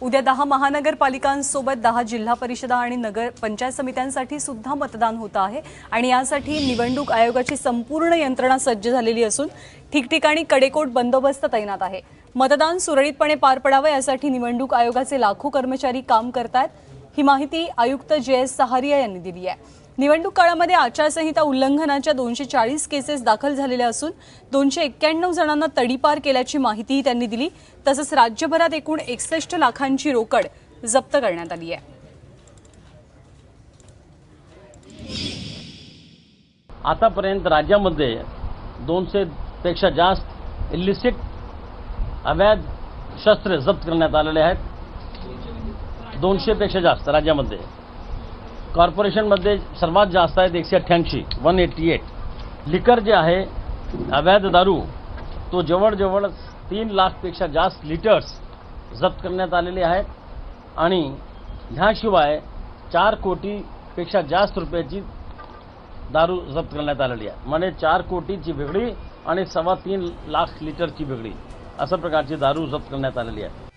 उद्या 10 महानगरपालिकांसोबत 10 जिल्हा परिषदा आणि नगर पंचायत समित्यांसाठी सुद्धा मतदान होत आहे आणि यासाठी निवडणूक आयोगाची संपूर्ण यंत्रणा सज्ज झालेली असून ठिकठिकाणी कडेकोट बंदोबस्त तैनात आहे। मतदान सुरळीतपणे पार पडावे यासाठी निवडणूक आयोगाचे लाखो कर्मचारी काम करतात। ही माहिती आयुक्त जे.एस. सहारिया यांनी दिली आहे। निवडणूक काळामध्ये आचारसंहिता उल्लंघनाच्या 240 केसेस दाखल झालेल्या असून 291 जणांना तडीपार केल्याची माहितीही त्यांनी दिली। तसंच राज्यभरात एकूण 61 लाखांची रोकड जप्त करण्यात आली आहे। आतापर्यंत राज्यामध्ये 200 पेक्षा जास्त इलिसिट अवैध शस्त्र जप्त करण्यात आलेले आहेत। 200 पेक्षा जास्त राज्यामध्ये। कॉर्पोरेशनमध्ये सर्वात जास्त आहेत 188 लिकर जे आहे अवैध दारू तो जवळजवळ 3 लाखपेक्षा जास्त लिटर्स जप्त करण्यात आलेले आहेत आणि ह्याशिवाय 4 कोटीपेक्षा जास्त रुपयाची दारू जप्त करण्यात आलेली आहे। म्हणजे 4 कोटीची वेगळी आणि 3.25 लाख लिटरची वेगळी अशा प्रकारची दारू जप्त करण्यात आलेली आहे।